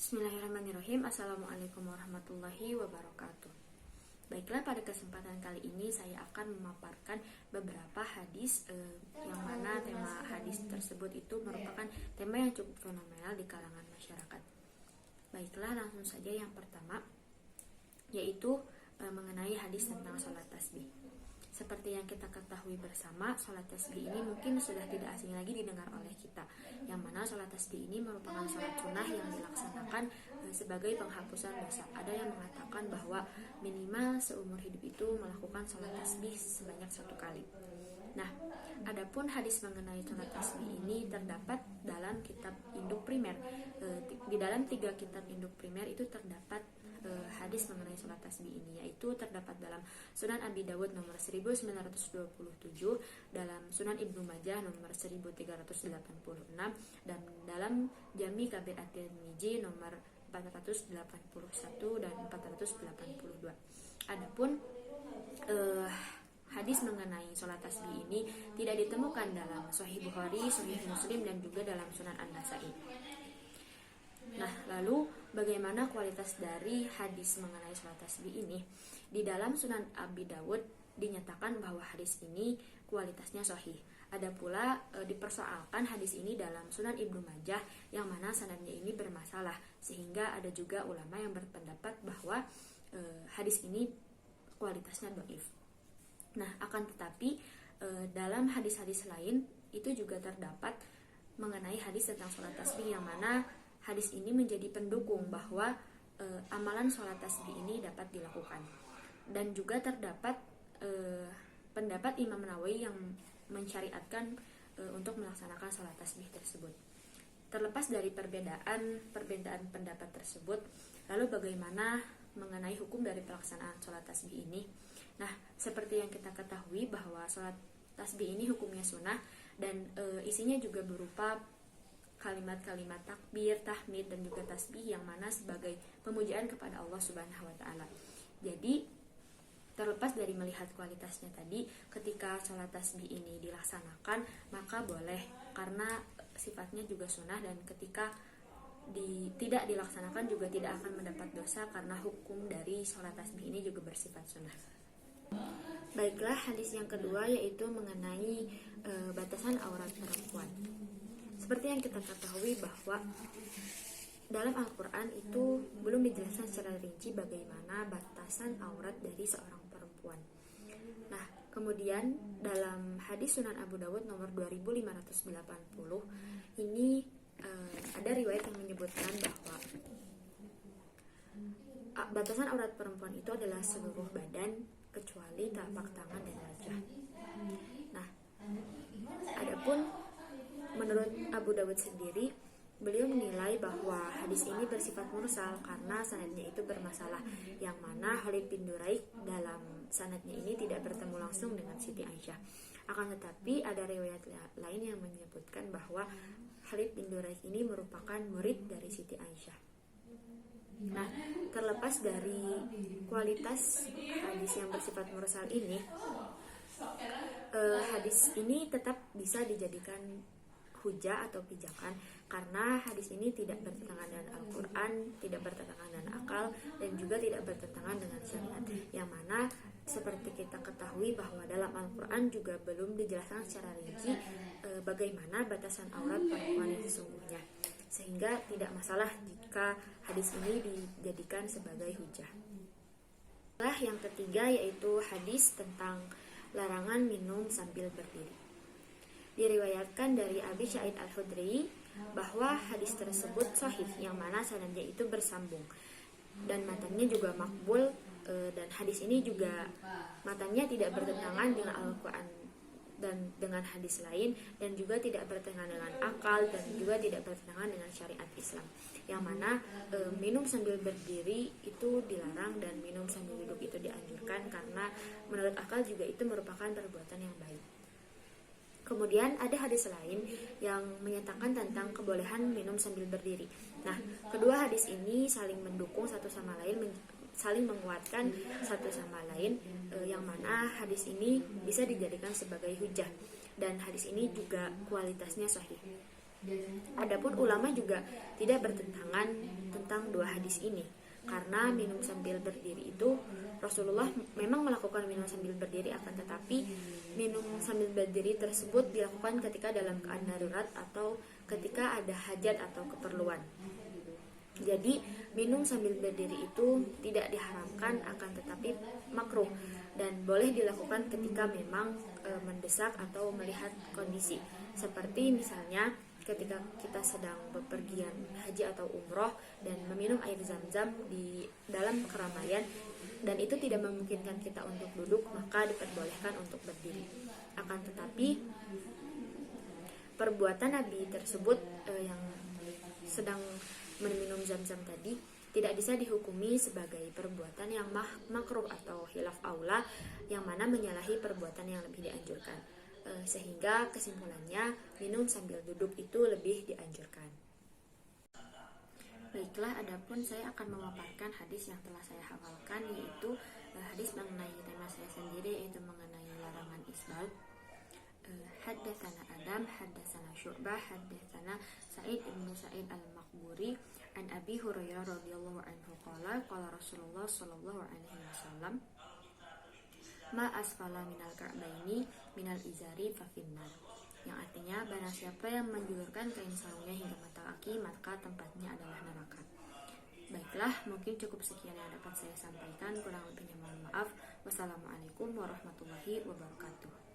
Bismillahirrahmanirrahim. Assalamualaikum warahmatullahi wabarakatuh. Baiklah, pada kesempatan kali ini saya akan memaparkan beberapa hadis yang mana tema hadis tersebut itu merupakan tema yang cukup fenomenal di kalangan masyarakat. Baiklah, langsung saja yang pertama, yaitu mengenai hadis tentang sholat tasbih. Seperti yang kita ketahui bersama, sholat tasbih ini mungkin sudah tidak asing lagi didengar oleh kita, yang mana sholat tasbih ini merupakan sholat sunnah yang dilaksanakan sebagai penghapusan dosa. Ada yang mengatakan bahwa minimal seumur hidup itu melakukan sholat tasbih sebanyak 1 kali. Nah, adapun hadis mengenai sholat tasbih ini terdapat dalam kitab induk primer. Di dalam 3 kitab induk primer itu terdapat hadis mengenai sholat tasbih ini, yaitu terdapat dalam Sunan Abi Dawud nomor 1927, dalam Sunan Ibnu Majah nomor 1386, dan dalam Jami Kabir At-Tirmizi nomor 481 dan 482. Adapun hadis mengenai sholat tasbih ini tidak ditemukan dalam Sahih Bukhari, Sahih Muslim, dan juga dalam Sunan An-Nasai. Nah, lalu bagaimana kualitas dari hadis mengenai sholat tasbih ini? Di dalam Sunan Abi Dawud dinyatakan bahwa hadis ini kualitasnya sahih. Ada pula dipersoalkan hadis ini dalam Sunan Ibnu Majah yang mana sanadnya ini bermasalah, sehingga ada juga ulama yang berpendapat bahwa hadis ini kualitasnya dhaif. Nah, akan tetapi dalam hadis-hadis lain itu juga terdapat mengenai hadis tentang sholat tasbih, yang mana hadis ini menjadi pendukung bahwa amalan sholat tasbih ini dapat dilakukan. Dan juga terdapat pendapat Imam Nawawi yang mensyariatkan untuk melaksanakan sholat tasbih tersebut. Terlepas dari perbedaan pendapat tersebut, lalu bagaimana mengenai hukum dari pelaksanaan sholat tasbih ini? Nah, seperti yang kita ketahui bahwa sholat tasbih ini hukumnya sunnah, dan isinya juga berupa kalimat-kalimat takbir, tahmid, dan juga tasbih yang mana sebagai pemujaan kepada Allah Subhanahu wa taala. Jadi, terlepas dari melihat kualitasnya tadi, ketika sholat tasbih ini dilaksanakan maka boleh, karena sifatnya juga sunnah, dan ketika tidak dilaksanakan juga tidak akan mendapat dosa karena hukum dari sholat tasbih ini juga bersifat sunnah. Baiklah, hadis yang kedua yaitu mengenai batasan aurat perempuan. Seperti yang kita ketahui bahwa dalam Al-Quran itu belum dijelaskan secara rinci bagaimana batasan aurat dari seorang perempuan. Nah, kemudian dalam hadis Sunan Abu Dawud nomor 2580 ini ada riwayat yang menyebutkan bahwa batasan aurat perempuan itu adalah seluruh badan kecuali telapak tangan dan wajah. Nah, adapun menurut Abu Dawud sendiri, beliau menilai bahwa hadis ini bersifat mursal karena sanadnya itu bermasalah, yang mana Khalid bin Duraik dalam sanadnya ini tidak bertemu langsung dengan Siti Aisyah. Akan tetapi ada riwayat lain yang menyebutkan bahwa Khalid bin Duraik ini merupakan murid dari Siti Aisyah. Nah, terlepas dari kualitas hadis yang bersifat mursal ini, hadis ini tetap bisa dijadikan hujah atau pijakan karena hadis ini tidak bertentangan dengan Al-Quran, tidak bertentangan dengan akal, dan juga tidak bertentangan dengan syariat, yang mana seperti kita ketahui bahwa dalam Al-Quran juga belum dijelaskan secara rinci bagaimana batasan aurat perempuan yang sesungguhnya, sehingga tidak masalah jika hadis ini dijadikan sebagai hujah. Yang ketiga yaitu hadis tentang larangan minum sambil berdiri. Diriwayatkan dari Abi Sa'id Al-Khudri bahwa hadis tersebut sahih, yang mana sanadnya itu bersambung dan matanya juga makbul, dan hadis ini juga matanya tidak bertentangan dengan Al-Quran dan dengan hadis lain, dan juga tidak bertentangan dengan akal, dan juga tidak bertentangan dengan syariat Islam, yang mana minum sambil berdiri itu dilarang dan minum sambil duduk itu dianjurkan karena menurut akal juga itu merupakan perbuatan yang baik. Kemudian ada hadis lain yang menyatakan tentang kebolehan minum sambil berdiri. Nah, kedua hadis ini saling mendukung satu sama lain, saling menguatkan satu sama lain, yang mana hadis ini bisa dijadikan sebagai hujah, dan hadis ini juga kualitasnya sahih. Adapun ulama juga tidak bertentangan tentang dua hadis ini, karena minum sambil berdiri itu Rasulullah memang melakukan minum sambil berdiri, akan tetapi minum sambil berdiri tersebut dilakukan ketika dalam keadaan darurat atau ketika ada hajat atau keperluan. Jadi minum sambil berdiri itu tidak diharamkan, akan tetapi makruh dan boleh dilakukan ketika memang mendesak atau melihat kondisi. Seperti misalnya ketika kita sedang bepergian haji atau umroh dan meminum air zam-zam di dalam keramaian dan itu tidak memungkinkan kita untuk duduk, maka diperbolehkan untuk berdiri. Akan tetapi perbuatan Nabi tersebut yang sedang meminum zam-zam tadi tidak bisa dihukumi sebagai perbuatan yang makruh atau khilaf aula, yang mana menyalahi perbuatan yang lebih dianjurkan. Sehingga kesimpulannya minum sambil duduk itu lebih dianjurkan. Baiklah, adapun saya akan memaparkan hadis yang telah saya hafalkan, yaitu hadis mengenai tema saya sendiri, yaitu mengenai larangan isbal. Haddatsana Adam, haddatsana Syu'bah, haddatsana Sa'id bin Sa'id al-Maqburi an Abi Hurairah radhiyallahu anhu qala Rasulullah sallallahu alaihi wasallam ma asfala minal ka'baini minal izari fa finnar, yang artinya barang siapa yang menjulurkan kain sarungnya hingga mata kaki, maka tempatnya adalah neraka. Baiklah, mungkin cukup sekian yang dapat saya sampaikan, kurang lebihnya mohon maaf. Wassalamualaikum warahmatullahi wabarakatuh.